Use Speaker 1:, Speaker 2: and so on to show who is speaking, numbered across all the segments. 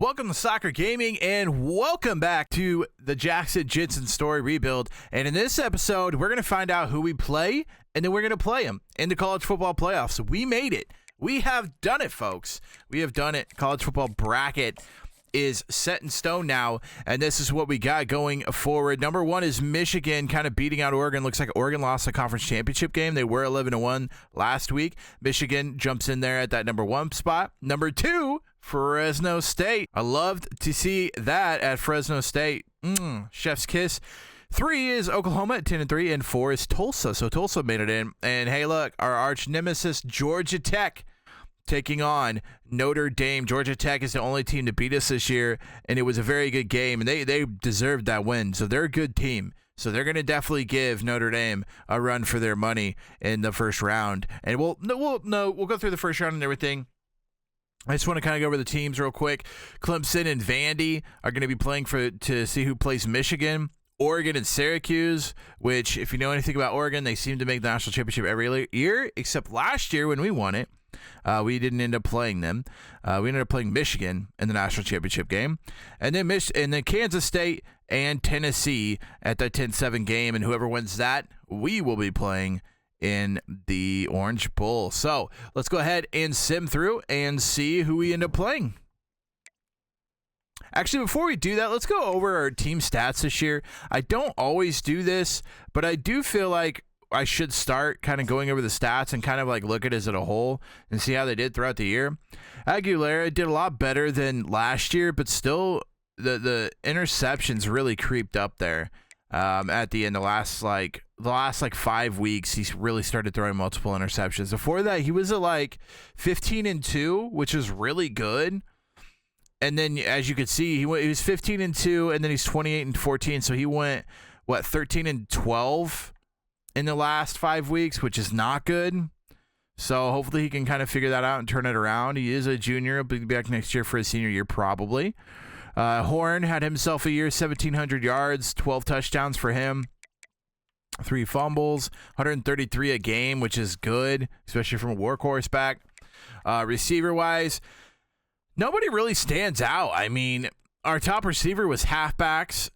Speaker 1: Welcome to Soccer Gaming, and welcome back to the Jackson Jensen story rebuild. And in this episode, we're going to find out who we play, and then we're going to play them in the college football playoffs. We made it. We have done it, folks. We have done it. College football bracket is set in stone now, and this is what we got going forward. Number one is Michigan kind of beating out Oregon. Looks like Oregon lost the conference championship game. They were 11-1 last week. Michigan jumps in there at that number one spot. Number two, Fresno State. I loved to see that at Fresno State. Chef's kiss. 3 is Oklahoma at 10-3, and 4 is Tulsa. So Tulsa made it in. And hey, look, our arch nemesis, Georgia Tech, taking on Notre Dame. Georgia Tech is the only team to beat us this year, and it was a very good game, and they deserved that win. So they're a good team. So they're going to definitely give Notre Dame a run for their money in the first round. And we'll go through the first round and everything. I just want to kind of go over the teams real quick. Clemson and Vandy are going to be playing to see who plays Michigan. Oregon and Syracuse, which, if you know anything about Oregon, they seem to make the national championship every year, except last year when we won it. We didn't end up playing them. We ended up playing Michigan in the national championship game. And then Kansas State and Tennessee at the 10-7 game. And whoever wins that, we will be playing in the Orange Bowl. So let's go ahead and sim through and see who we end up playing. Actually, before we do that, let's go over our team stats this year. I don't always do this, but I do feel like I should start kind of going over the stats and kind of like look at it as a whole and see how they did throughout the year. Aguilera did a lot better than last year, but still the interceptions really creeped up there. At the end, the last 5 weeks, he's really started throwing multiple interceptions. Before that, he was at like 15-2, which is really good. And then, as you could see, he was 15-2, and then he's 28-14. So he went 13-12 in the last 5 weeks, which is not good. So hopefully he can kind of figure that out and turn it around. He is a junior. He'll be back next year for his senior year, probably. Horn had himself a year, 1,700 yards, 12 touchdowns for him, 3 fumbles, 133 a game, which is good, especially from a workhorse back. Receiver-wise, nobody really stands out. I mean, our top receiver was halfbacks.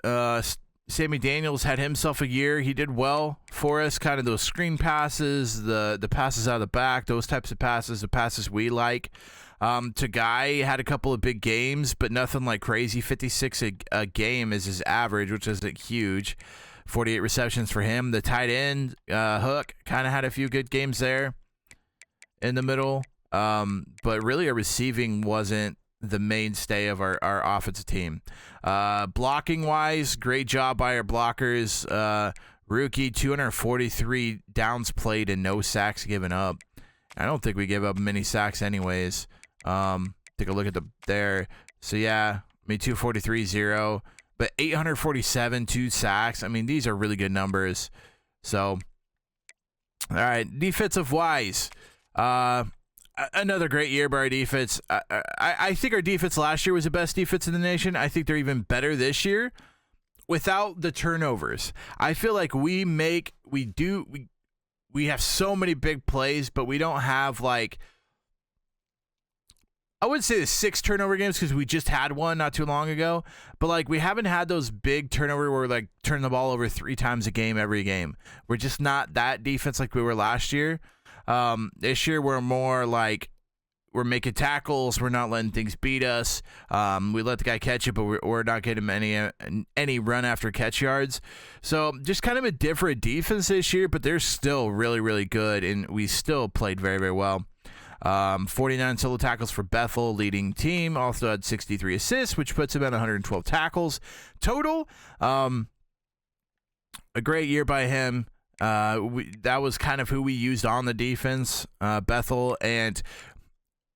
Speaker 1: Sammy Daniels had himself a year. He did well for us, kind of those screen passes, the passes out of the back, those types of passes, the passes we like. Tagai had a couple of big games, but nothing like crazy. 56 a game is his average, which isn't huge. 48 receptions for him. The tight end, Hook, kind of had a few good games there in the middle. But really our receiving wasn't the mainstay of our offensive team. Blocking wise, great job by our blockers. Rookie, 243 downs played and no sacks given up. I don't think we gave up many sacks anyways. Take a look at there. So yeah, 243, 0, but 847, 2 sacks. I mean, these are really good numbers. So, all right, defensive wise, another great year by our defense. I think our defense last year was the best defense in the nation. I think they're even better this year without the turnovers. I feel like we have so many big plays, but we don't have I would say the 6 turnover games because we just had one not too long ago. But we haven't had those big turnover where we turn the ball over 3 times a game every game. We're just not that defense like we were last year. This year we're more we're making tackles. We're not letting things beat us. We let the guy catch it, but we're not getting him any run after catch yards. So just kind of a different defense this year, but they're still really, really good, and we still played very, very well. 49 solo tackles for Bethel, leading team. Also had 63 assists, which puts him at 112 tackles total. A great year by him. That was kind of who we used on the defense, Bethel. And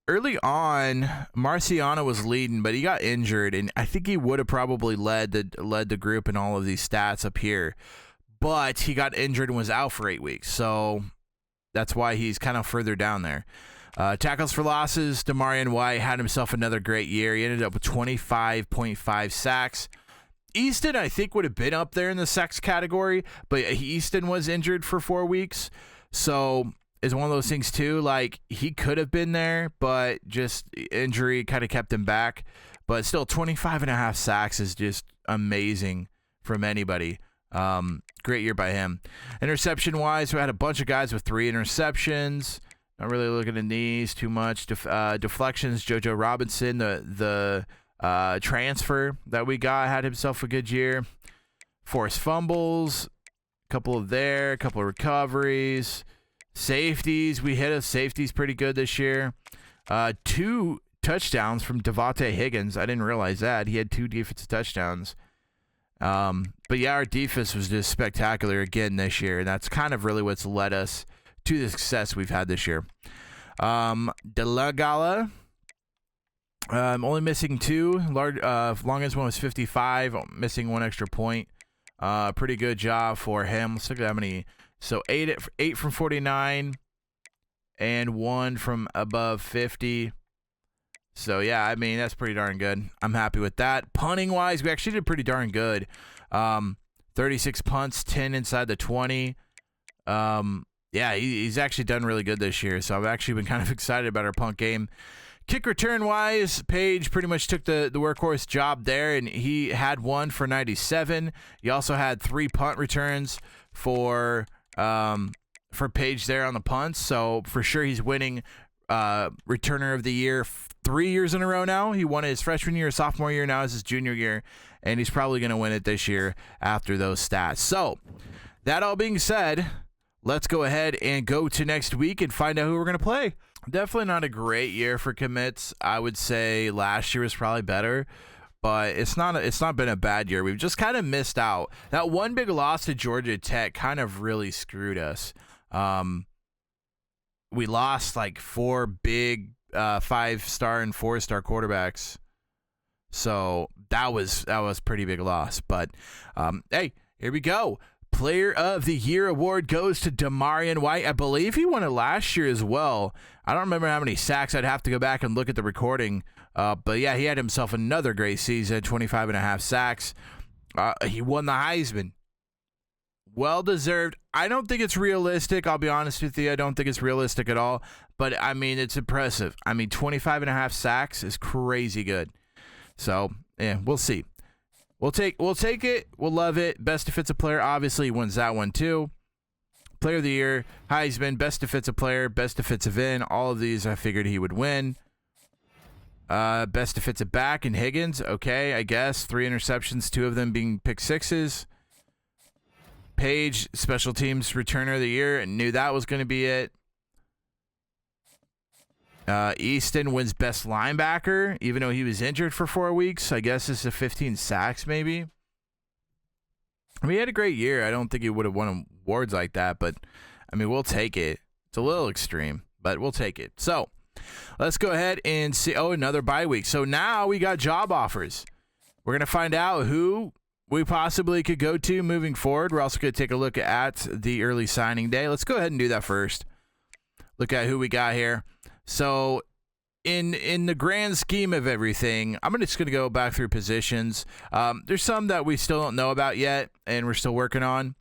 Speaker 1: early on, Marciano was leading, but he got injured, and I think he would have probably led the group in all of these stats up here. But he got injured and was out for 8 weeks, so that's why he's kind of further down there. Tackles for losses, Demarion White had himself another great year. He ended up with 25.5 sacks. Easton, I think, would have been up there in the sacks category, but Easton was injured for 4 weeks. So it's one of those things, too. He could have been there, but just injury kind of kept him back. But still, 25.5 sacks is just amazing from anybody. Great year by him. Interception-wise, we had a bunch of guys with 3 interceptions. Not really looking at these too much. Deflections, JoJo Robinson, the transfer that we got, had himself a good year. Forced fumbles, a couple of recoveries. Safeties, we hit a safeties pretty good this year. 2 touchdowns from Devontae Higgins. I didn't realize that. He had 2 defensive touchdowns. But yeah, our defense was just spectacular again this year, and that's kind of really what's led us to the success we've had this year. De La Gala, only missing 2. Longest one was 55, missing 1 extra point. Pretty good job for him. Let's look at how many. So 8 from 49 and 1 from above 50. So, yeah, I mean, that's pretty darn good. I'm happy with that. Punting-wise, we actually did pretty darn good. 36 punts, 10 inside the 20. Yeah, he's actually done really good this year, so I've actually been kind of excited about our punt game. Kick return-wise, Paige pretty much took the workhorse job there, and he had 1 for 97. He also had 3 punt returns for Paige there on the punts, so for sure he's winning returner of the year 3 years in a row now. He won it his freshman year, sophomore year, now is his junior year, and he's probably going to win it this year after those stats. So, that all being said, let's go ahead and go to next week and find out who we're going to play. Definitely not a great year for commits. I would say last year was probably better, but it's not been a bad year. We've just kind of missed out. That one big loss to Georgia Tech kind of really screwed us. We lost like 4 big 5-star and 4-star quarterbacks. So that was pretty big loss. But hey, here we go. Player of the Year award goes to Damarian White. I believe he won it last year as well. I don't remember how many sacks. I'd have to go back and look at the recording. But yeah, he had himself another great season, 25.5 sacks. He won the Heisman. Well-deserved. I don't think it's realistic. I'll be honest with you. I don't think it's realistic at all. But, I mean, it's impressive. I mean, 25.5 sacks is crazy good. So, yeah, we'll see. We'll take it. We'll love it. Best defensive player, obviously, wins that one, too. Player of the Year, Heisman, best defensive player, best defensive end. All of these I figured he would win. Best defensive back in Higgins. Okay, I guess. 3 interceptions, 2 of them being pick sixes. Paige, special teams returner of the year, and knew that was going to be it. Easton wins best linebacker, even though he was injured for 4 weeks. I guess it's a 15 sacks, maybe. I mean, he had a great year. I don't think he would have won awards like that, but, I mean, we'll take it. It's a little extreme, but we'll take it. So, let's go ahead and see. Oh, another bye week. So, now we got job offers. We're going to find out who we possibly could go to moving forward. We're also going to take a look at the early signing day. Let's go ahead and do that first. Look at who we got here. So, in the grand scheme of everything, I'm just going to go back through positions. There's some that we still don't know about yet, and we're still working on.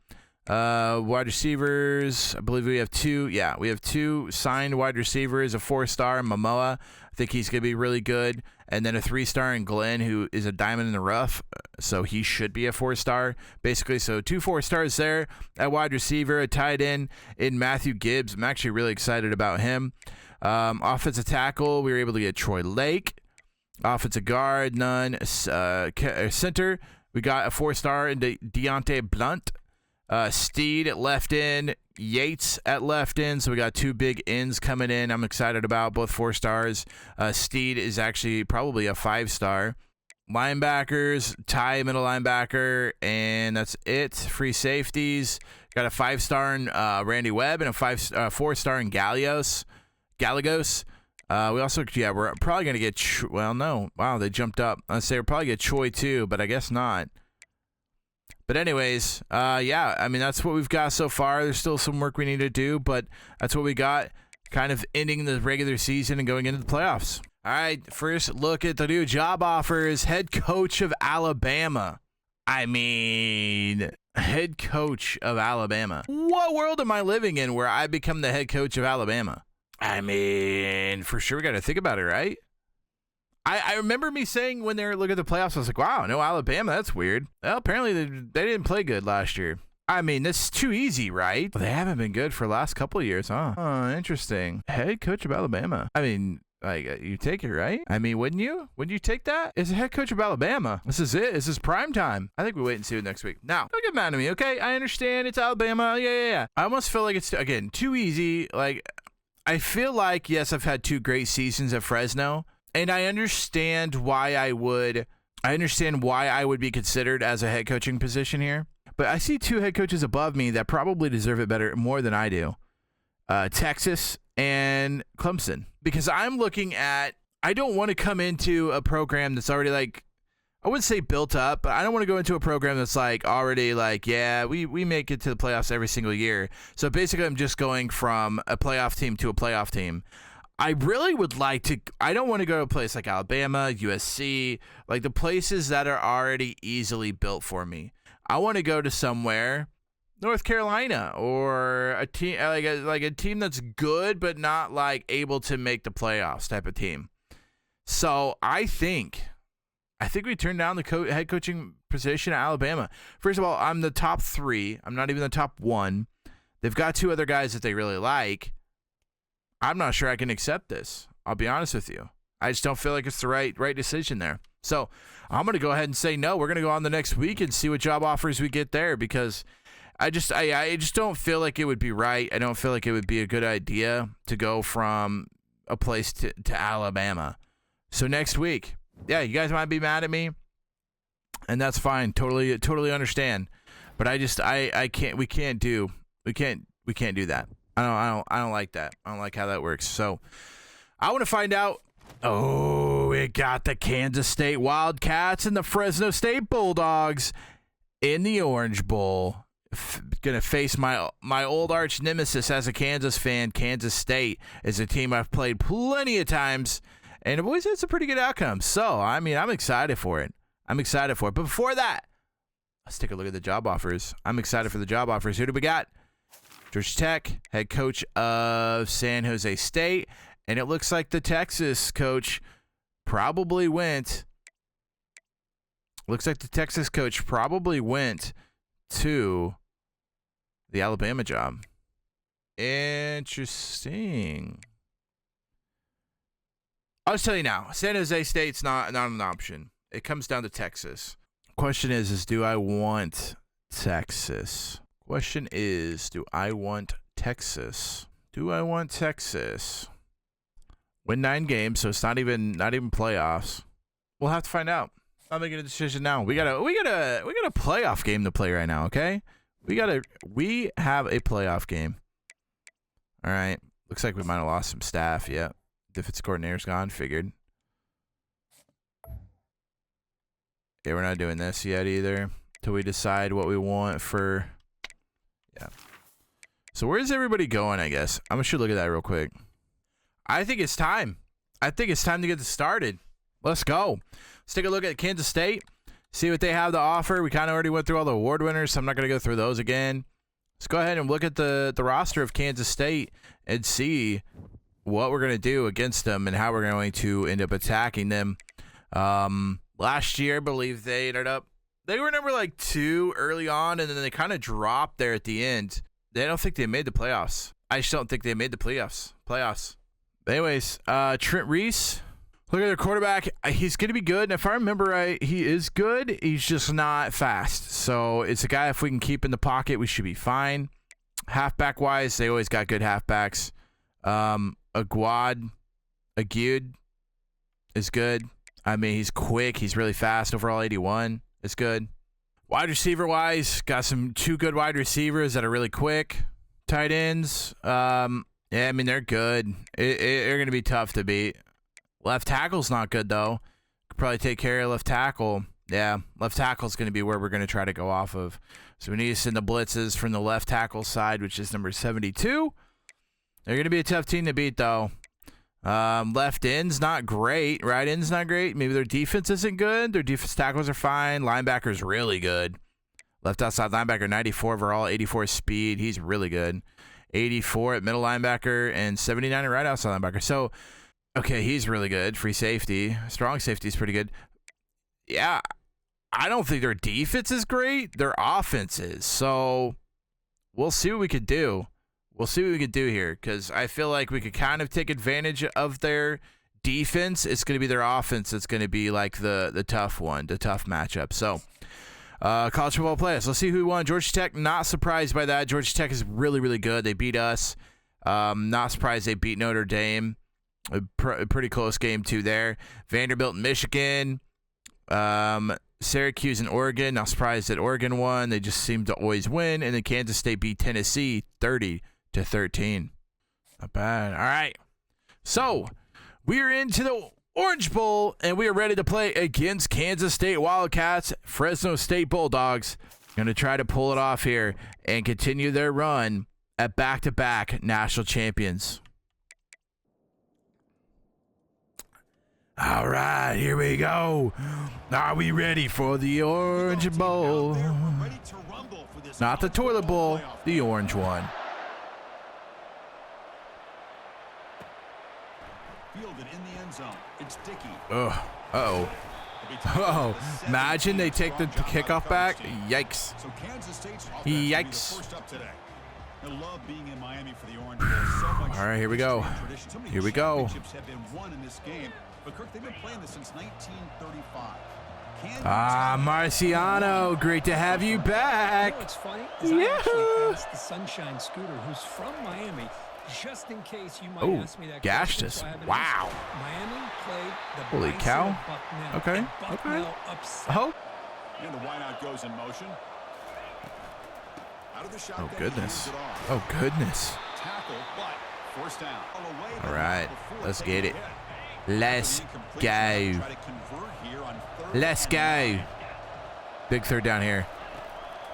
Speaker 1: Wide receivers, I believe we have 2. Yeah, we have 2 signed wide receivers, a 4-star in Momoa. I think he's going to be really good. And then a 3-star in Glenn, who is a diamond in the rough. So he should be a 4-star, basically. So 2 4-stars there at wide receiver, a tight end in Matthew Gibbs. I'm actually really excited about him. Offensive tackle, we were able to get Troy Lake. Offensive guard, none. Center, we got a 4-star in Deontay Blunt. Steed at left end, Yates at left end. So we got 2 big ends coming in. I'm excited about both 4 stars. Steed is actually probably a 5-star. Linebackers, Ty middle linebacker, and that's it. Free safeties, got a 5-star in Randy Webb and a 4-star in Gallegos. We also, we're probably gonna get. They jumped up. I say we're probably get Choi too, but I guess not. But anyways, I mean, that's what we've got so far. There's still some work we need to do, but that's what we got, kind of ending the regular season and going into the playoffs. All right, first look at the new job offers. Head coach of Alabama. I mean, head coach of Alabama. What world am I living in where I become the head coach of Alabama? I mean, for sure we got to think about it, right? I remember me saying when they were looking at the playoffs, I was like, wow, no Alabama, that's weird. Well, apparently they didn't play good last year. I mean, this is too easy, right? Well, they haven't been good for the last couple of years, huh? Oh, interesting. Head coach of Alabama. I mean, like, you take it, right? I mean, wouldn't you? Wouldn't you take that? As a head coach of Alabama. This is it. This is prime time. I think we wait and see it next week. Now, don't get mad at me, okay? I understand it's Alabama. Yeah. I almost feel like it's, again, too easy. Like, I feel like, yes, I've had 2 great seasons at Fresno, and I understand why I would be considered as a head coaching position here. But I see 2 head coaches above me that probably deserve it more than I do. Texas and Clemson. Because I'm looking at, I don't want to come into a program that's already like, I wouldn't say built up, but I don't want to go into a program that's like already like, yeah, we make it to the playoffs every single year. So basically I'm just going from a playoff team to a playoff team. I really would like to, I don't want to go to a place like Alabama, USC, like the places that are already easily built for me. I want to go to somewhere, North Carolina, or a team like a team that's good but not like able to make the playoffs type of team. So I think we turned down the head coaching position at Alabama. First of all, I'm the top 3. I'm not even the top 1. They've got 2 other guys that they really like. I'm not sure I can accept this. I'll be honest with you. I just don't feel like it's the right decision there. So I'm going to go ahead and say no. We're going to go on the next week and see what job offers we get there, because I just don't feel like it would be right. I don't feel like it would be a good idea to go from a place to Alabama. So next week, yeah, you guys might be mad at me, and that's fine. Totally understand. But I can't. We can't do that. I don't like that. I don't like how that works. So I want to find out. Oh, it got the Kansas State Wildcats and the Fresno State Bulldogs in the Orange Bowl. Gonna face my old arch nemesis as a Kansas fan. Kansas State is a team I've played plenty of times, and I've always had some pretty good outcomes. So, I mean, I'm excited for it. But before that, let's take a look at the job offers. I'm excited for the job offers. Who do we got? Georgia Tech, head coach of San Jose State. And it looks like the Texas coach probably went. To the Alabama job. Interesting. I'll just tell you now, San Jose State's not an option. It comes down to Texas. Question is do I want Texas? Do I want Texas? Win 9 games, so it's not even playoffs. We'll have to find out. I'm making a decision now. We got a playoff game to play right now, okay? We have a playoff game. All right. Looks like we might have lost some staff. Yeah. Defense coordinator's gone. Figured. Yeah, we're not doing this yet either till we decide what we want for. Yeah. So where's everybody going, I guess? I'm going to look at that real quick. I think it's time. to get this started. Let's go. Let's take a look at Kansas State, see what they have to offer. We kind of already went through all the award winners, so I'm not going to go through those again. Let's go ahead and look at the roster of Kansas State and see what we're going to do against them and how we're going to end up attacking them. Last year, I believe they were number 2 early on, and then they kind of dropped there at the end. I don't think they made the playoffs. I just don't think they made the playoffs. But anyways, Trent Reese. Look at their quarterback. He's going to be good. And if I remember right, he is good. He's just not fast. So it's a guy, if we can keep in the pocket, we should be fine. Halfback-wise, they always got good halfbacks. Aguud is good. I mean, he's quick. He's really fast. Overall 81 is good. Wide receiver-wise, got 2 good wide receivers that are really quick. Tight ends, yeah, I mean, they're good. They're going to be tough to beat. Left tackle's not good, though. Could probably take care of left tackle. Yeah, left tackle's going to be where we're going to try to go off of. So we need to send the blitzes from the left tackle side, which is number 72. They're going to be a tough team to beat, though. Left end's not great. Right end's not great. Maybe their defense isn't good. Their defense tackles are fine. Linebacker's really good. Left outside linebacker, 94 overall, 84 speed. He's really good. 84 at middle linebacker and 79 at right outside linebacker. So Okay, he's really good. Free safety. Strong safety is pretty good. Yeah, I don't think their defense is great. Their offense is. So we'll see what we could do. We'll see what we could do here, because I feel like we could kind of take advantage of their defense. It's going to be their offense that's going to be like the tough one, the tough matchup. So college football players. Let's see who won. Georgia Tech, not surprised by that. Georgia Tech is really, really good. They beat us. Not surprised they beat Notre Dame. A pretty close game, too, there. Vanderbilt, Michigan. Syracuse and Oregon. Not surprised that Oregon won. They just seem to always win. And then Kansas State beat Tennessee 30-13. Not bad. All right. So we are into the Orange Bowl, and we are ready to play against Kansas State Wildcats, Fresno State Bulldogs. Going to try to pull it off here and continue their run at back-to-back national champions. All right, here we go. Are we ready for the Orange Bowl? Not the toilet bowl, the orange one. Uh-oh. Oh, imagine they take the kickoff back. Yikes. Yikes. All right, here we go. Here we go. Marciano, great to have you back.
Speaker 2: You know, it's funny, I actually asked the Sunshine Scooter, who's from Miami, just in case you might ask me that
Speaker 1: gashed
Speaker 2: question.
Speaker 1: us. Wow.
Speaker 2: Miami played the
Speaker 1: Holy cow.
Speaker 2: Bucknell.
Speaker 1: Okay.
Speaker 2: Bucknell upset.
Speaker 1: Oh.
Speaker 3: And the wideout goes in motion. Out of the shotgun,
Speaker 1: Oh, goodness. Oh, goodness.
Speaker 3: Tackle, but forced down.
Speaker 1: All right, let's get it. Let's go. Let's go. Big third down here.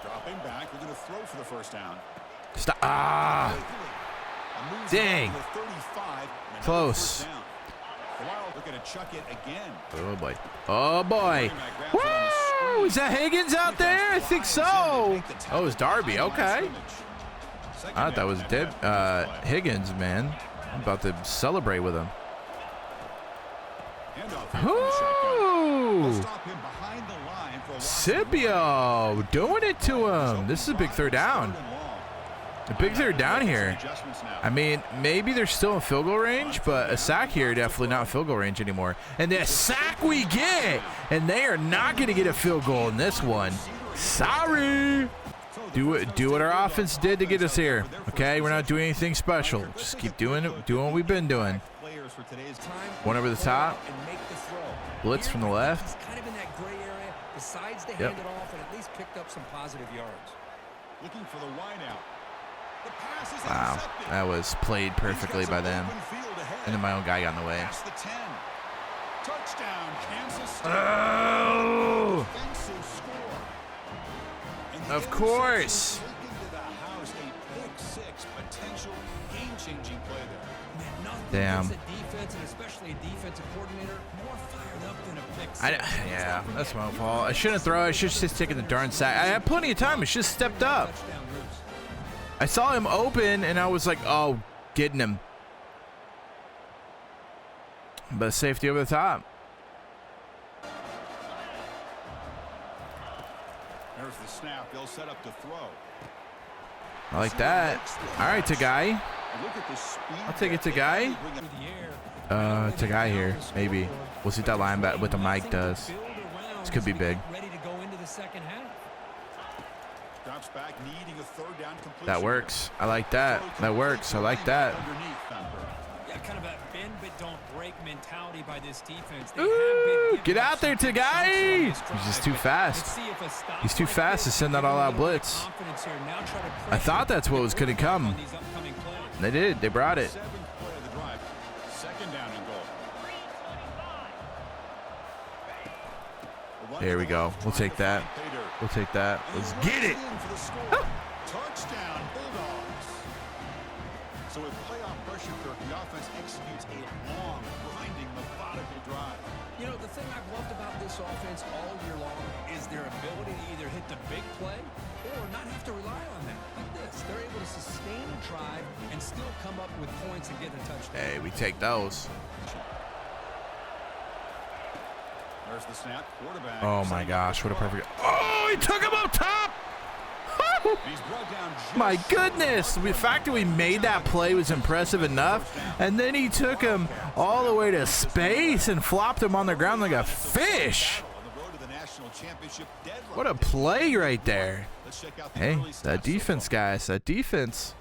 Speaker 3: Dropping back, we're going to throw for the first down.
Speaker 1: Stop. Ah. Dang. Close.
Speaker 3: We're going to chuck it again.
Speaker 1: Oh, boy. Oh, boy. Woo! Is that Higgins out there? I think so. Oh, it's Darby. Okay. I thought that was Higgins, man. I'm about to celebrate with him. Ooh. Scipio doing it to him. This is a big third down. A big third down here. I mean, maybe they're still in field goal range, but a sack here, definitely not field goal range anymore. And the sack we get, and they are not going to get a field goal in this one. Sorry. Do what our offense did to get us here. Okay, we're not doing anything special. Just keep doing what we've been doing. One over the top. Blitz from the left.
Speaker 2: Kind of in that gray area, decides to hand it off and at least picked up some positive yards.
Speaker 3: Looking for the wideout.
Speaker 1: Wow, that was played perfectly by them. And then my own guy got in the way.
Speaker 3: Touchdown, Kansas State.
Speaker 1: Oh! Of course. Damn. Yeah, that's my fault. I shouldn't throw. I should just taken the darn sack. I had plenty of time. I should have stepped up. I saw him open, and I was like, oh, getting him. But safety over the top.
Speaker 3: There's the snap. They'll set up to throw.
Speaker 1: I like that. All right, Tagai. I'll take it, Tagai. Tagai here, maybe. We'll see what that linebacker with the mic does. This could be big. That works. I like that. That works. I like that.
Speaker 2: Yeah, kind of a bend but don't break mentality by this defense.
Speaker 1: Ooh, get out there, Tagai. He's just too fast. He's too fast to send that all-out blitz. I thought that's what was going to come. They did. They brought it. There we go. We'll take that. We'll take that. Let's get it.
Speaker 3: Touchdown, Bulldogs. So with playoff pressure, the offense executes a long, grinding, methodical drive.
Speaker 2: You know, the thing I've loved about this offense all year long is their ability to either hit the big play or not have to rely on that. Like this, they're able to sustain a drive and still come up with points and get a touchdown.
Speaker 1: Hey, we take those.
Speaker 3: There's the snap. Quarterback.
Speaker 1: Oh my gosh, what a perfect. Oh, he took him up top.
Speaker 3: He's brought down just
Speaker 1: My goodness, the fact that we made that play was impressive enough, and then he took him all the way to space and flopped him on the ground like a fish.
Speaker 3: on the road to the national championship deadline.
Speaker 1: What a play right there.
Speaker 3: Let's check out the
Speaker 1: Hey,
Speaker 3: early
Speaker 1: that
Speaker 3: stats so
Speaker 1: defense,
Speaker 3: far.
Speaker 1: guys, that defense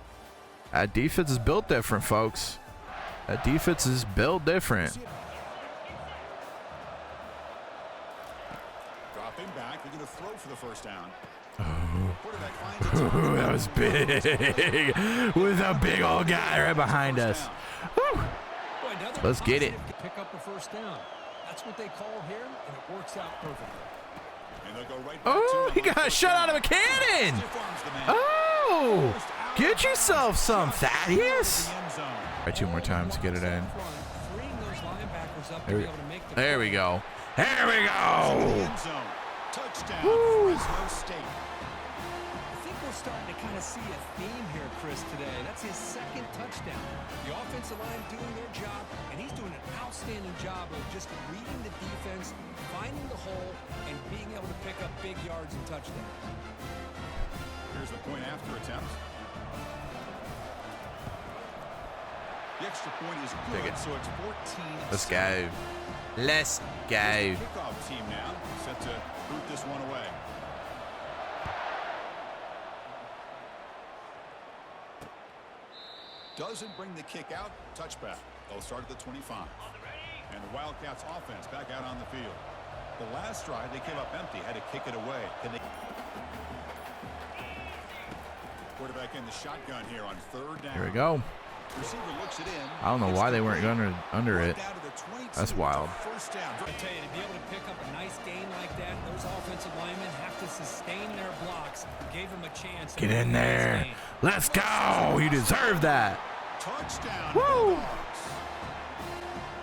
Speaker 1: is built different, folks. That defense is built different.
Speaker 3: Dropping back, they're going to throw for the first down. Quarterback finds it.
Speaker 1: Ooh, that was big, with a big old guy right behind us. Woo.
Speaker 2: Boy, another
Speaker 1: Let's get it.
Speaker 2: positive Pick up a first down. That's what they call here, and it works out perfectly.
Speaker 3: And they'll go right back
Speaker 1: Oh,
Speaker 3: to
Speaker 1: he
Speaker 3: him on
Speaker 1: got
Speaker 3: first
Speaker 1: shot
Speaker 3: down.
Speaker 1: out of a cannon.
Speaker 3: Stiff arms the man.
Speaker 1: Oh, get yourself some, Thaddeus.
Speaker 3: The end zone.
Speaker 1: Try 2 more times to get it in.
Speaker 2: Freeing those linebackers up to
Speaker 1: There
Speaker 2: be
Speaker 1: we-
Speaker 2: able to make the
Speaker 1: There we go. There we
Speaker 3: The
Speaker 1: go.
Speaker 3: end zone. Touchdown,
Speaker 1: Woo.
Speaker 3: Fresno State.
Speaker 2: I think we're starting to kind of see a theme here, Chris, today. That's his second touchdown. The offensive line doing their job, and he's doing an outstanding job of just reading the defense, finding the hole, and being able to pick up big yards and touchdowns.
Speaker 3: Here's the point after attempt. The extra point is
Speaker 1: Take
Speaker 3: good,
Speaker 1: it.
Speaker 3: so it's 14.
Speaker 1: Let's go. Let's go.
Speaker 3: Kickoff team now set to boot this one away. Doesn't bring the kick out. Touchback. They'll start at the 25. And the Wildcats offense back out on the field. The last drive they came up empty, had to kick it away. Can they? Quarterback in the shotgun here on third down.
Speaker 1: Here we go.
Speaker 3: Receiver looks it in.
Speaker 1: I don't know why they weren't under it.
Speaker 3: Down to the 22.
Speaker 1: That's wild.
Speaker 3: First down.
Speaker 2: I tell you, to be able to pick up a nice gain like that, those offensive linemen have to sustain their blocks. Gave them a chance.
Speaker 1: Get in there. Let's go. You deserve that.
Speaker 3: Touchdown.
Speaker 1: Woo.
Speaker 3: Bulldogs.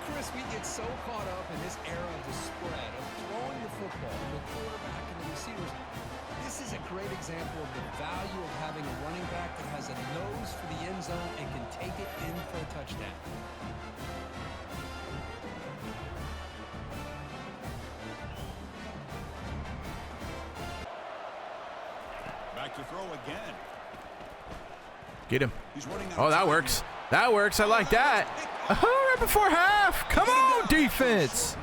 Speaker 2: Chris, we get so caught up in this era of the spread, of throwing the football, the quarterback and the receivers. This is a great example of the value of having a running back that has a nose for the end zone and can take it in for a touchdown.
Speaker 3: Back to throw again.
Speaker 1: Get him.
Speaker 3: He's running out
Speaker 1: Oh,
Speaker 3: of
Speaker 1: that
Speaker 3: time
Speaker 1: works.
Speaker 3: here.
Speaker 1: That works. I like that. Oh, right before half. Come on, defense.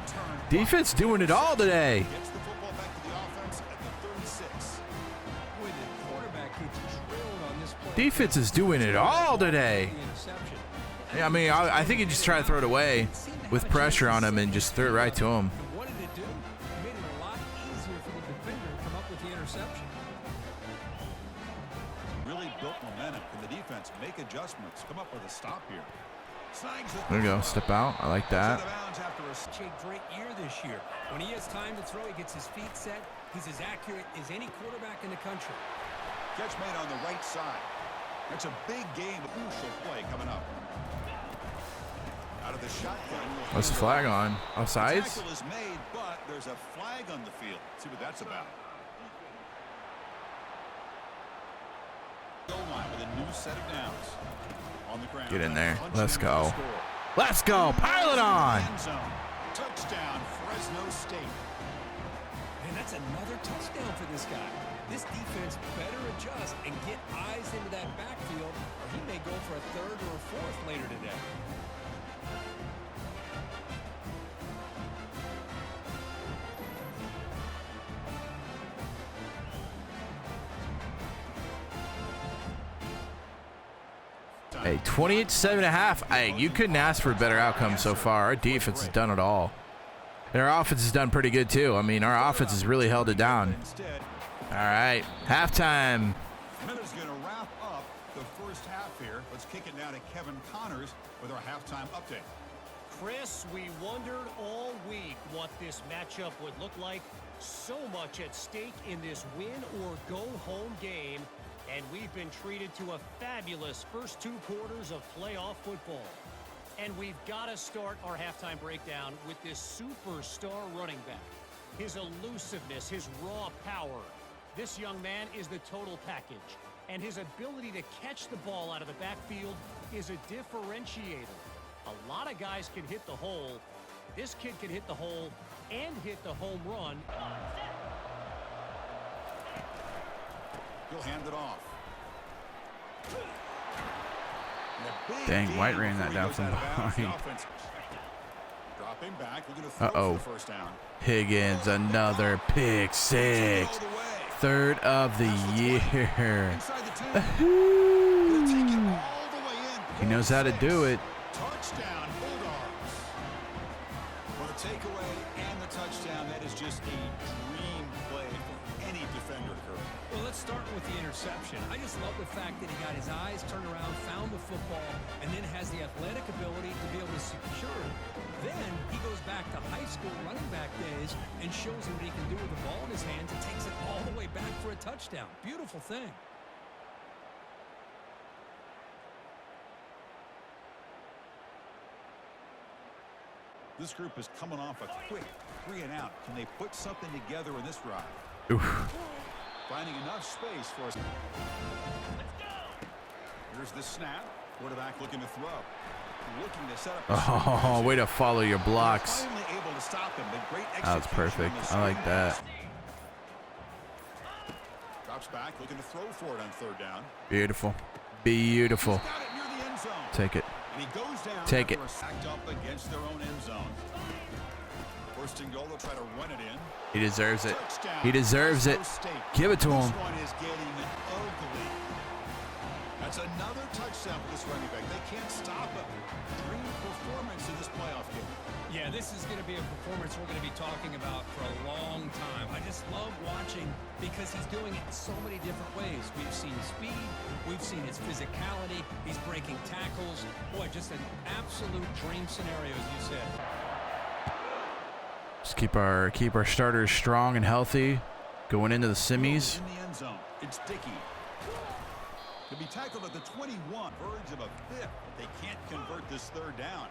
Speaker 1: Defense doing it all today.
Speaker 3: Gets the football back to the offense at the 36.
Speaker 2: Boy, the quarterback gets drilled on this play.
Speaker 1: Defense is doing it all today.
Speaker 2: The interception.
Speaker 1: Yeah, I mean, I think he just tried to throw it away with pressure on him and just threw it right to him.
Speaker 2: And what did it do? It made it a lot easier for the defender to come up with the interception.
Speaker 3: Really built momentum. Can the defense make adjustments? Come up with a stop here. Snags the
Speaker 1: There we go.
Speaker 3: throw.
Speaker 1: Step out. I like
Speaker 3: Out
Speaker 1: that.
Speaker 3: of bounds after a
Speaker 2: Shake great year this year. When he has time to throw, he gets his feet set. He's as accurate as any quarterback in the country.
Speaker 3: catch made on the right side. That's a big game. Crucial play coming up. Out of the shotgun.
Speaker 1: What's the flag on? Offsides?
Speaker 3: Tackle is made, but there's a flag on the field. See what that's about. Goal line with a new set of downs. On the ground.
Speaker 1: Get in there.
Speaker 3: Punch
Speaker 1: Let's
Speaker 3: in
Speaker 1: go.
Speaker 3: for the score.
Speaker 1: Let's go. Pile it on.
Speaker 3: End zone. Touchdown, Fresno State.
Speaker 2: And that's another touchdown for this guy. This defense better adjust and get eyes into that backfield, or he may go for a third or a fourth later today.
Speaker 1: Hey, 28-7.5. Hey, you couldn't ask for a better outcome so far. Our defense has done it all. And our offense has done pretty good, too. I mean, our offense has really held it down.
Speaker 3: Instead,
Speaker 1: All right, halftime.
Speaker 3: Miller's going to wrap up the first half here. Let's kick it now to Kevin Connors with our halftime update.
Speaker 4: Chris, we wondered all week what this matchup would look like. So much at stake in this win or go home game, and we've been treated to a fabulous first 2 quarters of playoff football. And we've got to start our halftime breakdown with this superstar running back. His elusiveness, his raw power. This young man is the total package, and his ability to catch the ball out of the backfield is a differentiator. A lot of guys can hit the hole. This kid can hit the hole and hit the home run.
Speaker 3: He'll hand it off.
Speaker 1: Dang, White ran that down from behind.
Speaker 3: Dropping back, looking to throw for the first down.
Speaker 1: Higgins, another pick six. Third of the year. He knows how to do it.
Speaker 3: Touchdown, Bulldogs. For the takeaway and the touchdown, that is just a dream play for any defender, Kurt.
Speaker 2: Well, let's start with the interception. I just love the fact that he got his eyes turned around, found the football, and then has the athletic ability to be able to secure it. Then he goes back to high school running back days and shows him what he can do with the ball in his hands and takes it all the way back for a touchdown. Beautiful thing.
Speaker 3: This group is coming off a quick 3-and-out. Can they put something together in this drive?
Speaker 1: Oof.
Speaker 3: Finding enough space for us. Here's the snap. Quarterback looking to throw. Looking to set up.
Speaker 1: Oh, way to follow your blocks.
Speaker 3: Finally able to stop him. Great
Speaker 1: That was perfect. I like that.
Speaker 3: Drops back, looking to throw for it on third down.
Speaker 1: Beautiful. Beautiful.
Speaker 3: He's got it near the end zone.
Speaker 1: Take it.
Speaker 3: And he goes down.
Speaker 1: Take it.
Speaker 3: Sacked up against their own end zone. First and goal, they'll try to run it in.
Speaker 1: He deserves it.
Speaker 3: Touchdown.
Speaker 1: He deserves it.
Speaker 3: State.
Speaker 1: Give it to him.
Speaker 3: This one is getting ugly. That's another touchdown for this running back. They can't stop him. Dream performance in this playoff game.
Speaker 2: Yeah, this is going to be a performance we're going to be talking about for a long time. I just love watching because he's doing it in so many different ways. We've seen speed. We've seen his physicality. He's breaking tackles. Boy, just an absolute dream scenario, as you said.
Speaker 1: Just keep our starters strong and healthy going into the semis.
Speaker 3: In the end zone, it's Dickey. To be tackled at the 21, verge of a fifth. They can't convert this third down.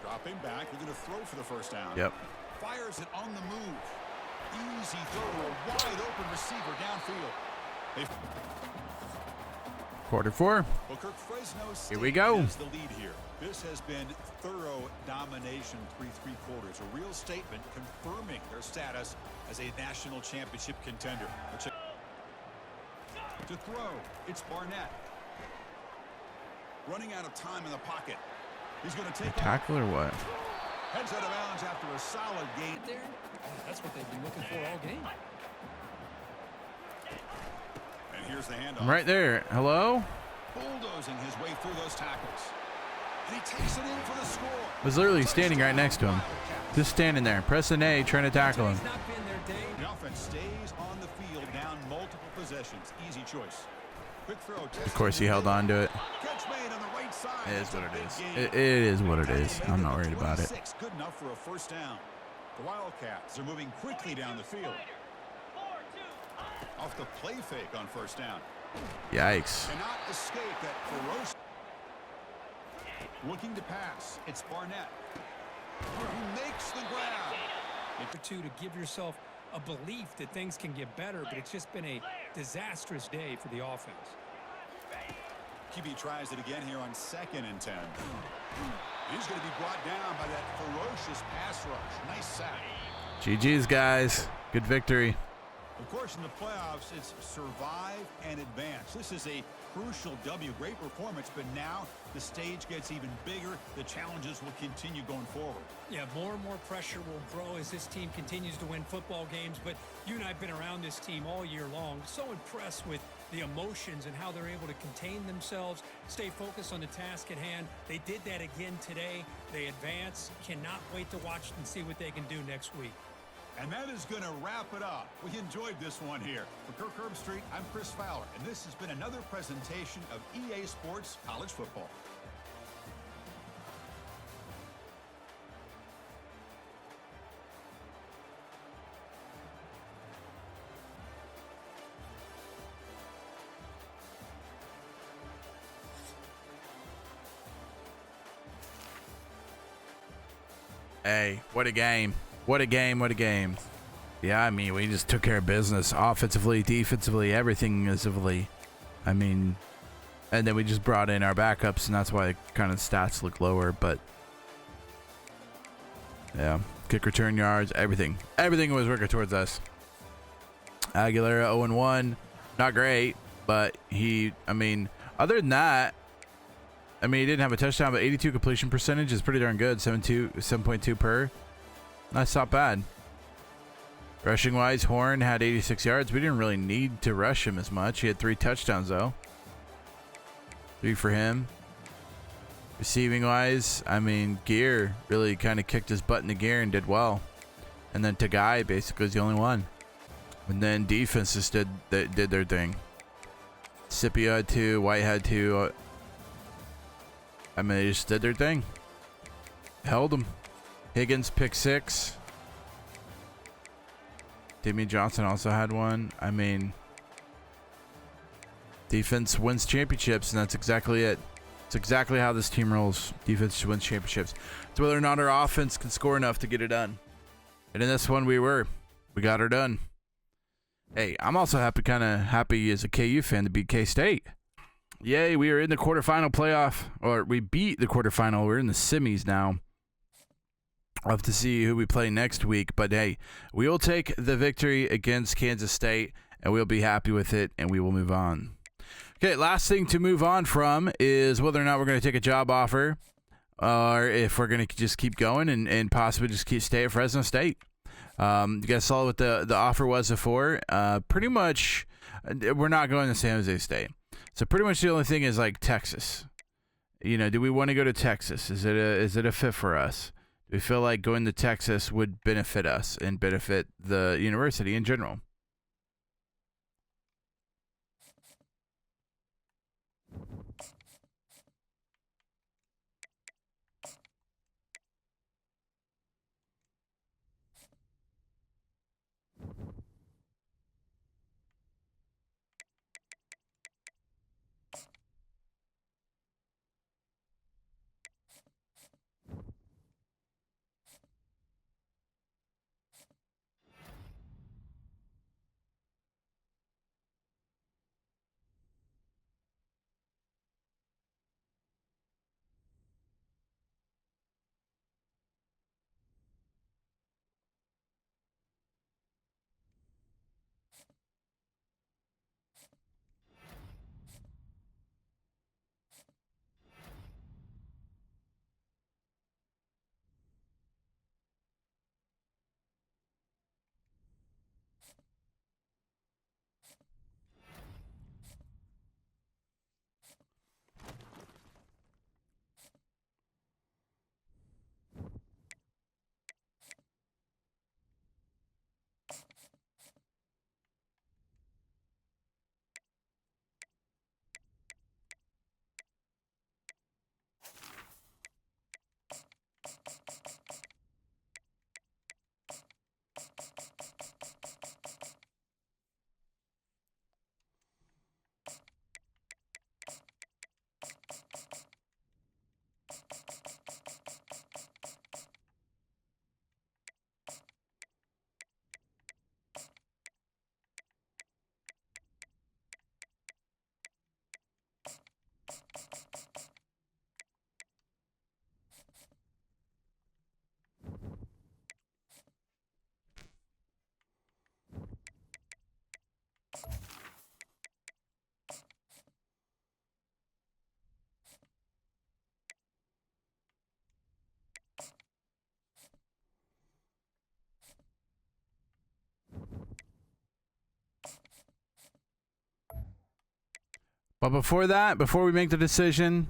Speaker 3: Dropping back, looking to throw for the first down.
Speaker 1: Yep.
Speaker 3: Fires it on the move. Easy throw to a wide open receiver downfield.
Speaker 1: Quarter four.
Speaker 3: Well, Kirk, Fresno
Speaker 1: Here we go.
Speaker 3: has the lead here. This has been thorough domination through 3 quarters. A real statement confirming their status as a national championship contender. To throw, it's Barnett. Running out of time in the pocket. He's going to take
Speaker 1: Tackle or what?
Speaker 3: Heads out of bounds after a solid gain.
Speaker 2: There, that's what they've been looking for all game.
Speaker 3: And here's the handoff.
Speaker 1: I'm right there. Hello?
Speaker 3: Bulldozing his way through those tackles. And he takes it in for the score.
Speaker 1: I was literally standing right next to him. Just standing there. Pressing A, trying to tackle him.
Speaker 2: It's not been their day.
Speaker 3: The offense stays on the field, down multiple possessions. Easy choice. Quick throw.
Speaker 1: Of course he held on to it.
Speaker 3: Catch made on the right side.
Speaker 1: It is
Speaker 3: That's a
Speaker 1: what it
Speaker 3: big
Speaker 1: is.
Speaker 3: gain.
Speaker 1: It is what it is. I'm not worried about it.
Speaker 3: 26, good enough for a first down. The Wildcats are moving quickly down the field. Off the play fake on first down.
Speaker 1: Yikes.
Speaker 3: Cannot escape that ferocious. Looking to pass. It's Barnett. He makes the grab.
Speaker 2: Or two to give yourself a belief that things can get better, but it's just been a disastrous day for the offense.
Speaker 3: QB tries it again here on 2nd and 10. He's going to be brought down by that ferocious pass rush. Nice sack.
Speaker 1: GG's, guys. Good victory.
Speaker 3: Of course, in the playoffs, it's survive and advance. This is a crucial W. Great performance, but now the stage gets even bigger. The challenges will continue going forward.
Speaker 2: Yeah, more and more pressure will grow as this team continues to win football games, but you and I have been around this team all year long. So impressed with the emotions and how they're able to contain themselves, stay focused on the task at hand. They did that again today. They advance. Cannot wait to watch and see what they can do next week.
Speaker 3: And that is going to wrap it up. We enjoyed this one here. For Kirk Herbstreit, I'm Chris Fowler, and this has been another presentation of EA Sports College Football.
Speaker 1: Hey, what a game. What a game, what a game. Yeah, I mean, we just took care of business. Offensively, defensively, everything. I mean, and then we just brought in our backups, and that's why kind of stats look lower. But Yeah. Kick return yards, everything. Everything was working towards us. Aguilera 0-1. Not great, but other than that, he didn't have a touchdown, but 82 completion percentage is pretty darn good. 7.2 per. That's not bad. Rushing wise, Horn had 86 yards. We didn't really need to rush him as much. He had 3 touchdowns though. 3 for him. Receiving wise, Gear really kind of kicked his butt in the gear and did well. And then Tagai basically is the only one. And then defense just did their thing. Scipio had 2, White had 2. They just did their thing. Held them. Higgins pick 6. Damian Johnson also had 1. Defense wins championships, and that's exactly it. It's exactly how this team rolls. Defense wins championships. It's whether or not our offense can score enough to get it done. And in this one, we got her done. Hey, I'm also happy as a KU fan to beat K-State. Yay, we are in the quarterfinal playoff, or we beat the quarterfinal. We're in the semis now. I'll have to see who we play next week, but hey, we will take the victory against Kansas State, and we'll be happy with it, and we will move on. Okay, last thing to move on from is whether or not we're going to take a job offer, or if we're going to just keep going and possibly just stay at Fresno State. You guys saw what the offer was before. Pretty much, we're not going to San Jose State. So pretty much the only thing is like Texas. Do we want to go to Texas? Is it a fit for us? Do we feel like going to Texas would benefit us and benefit the university in general? But before we make the decision,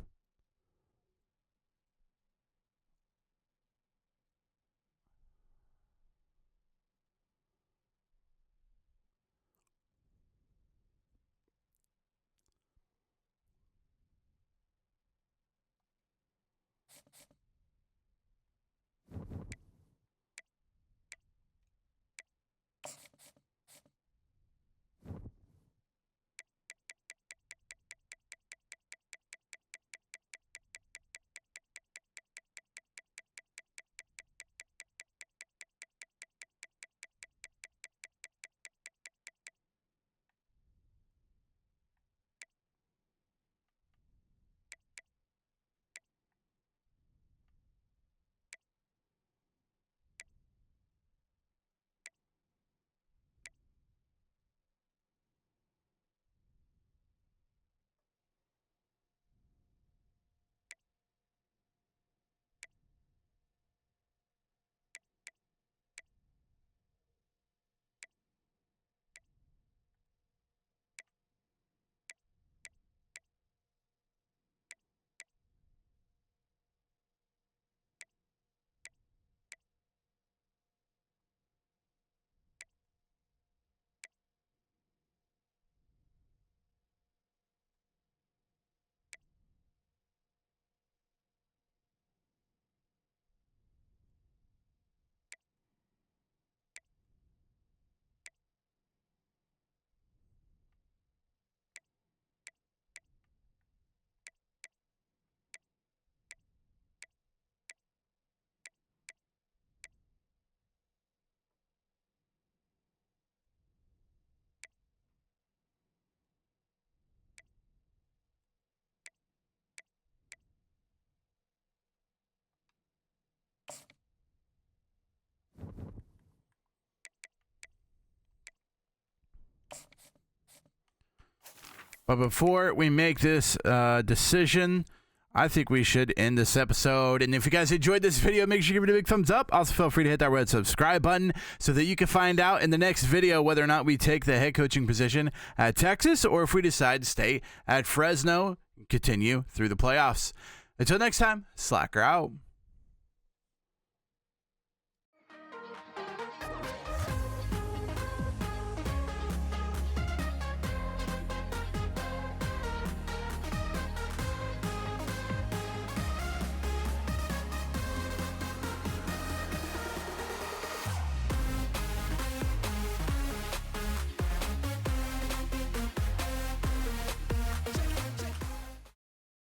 Speaker 1: But before we make this decision, I think we should end this episode. And if you guys enjoyed this video, make sure you give it a big thumbs up. Also, feel free to hit that red subscribe button so that you can find out in the next video whether or not we take the head coaching position at Texas or if we decide to stay at Fresno and continue through the playoffs. Until next time, Slacker out.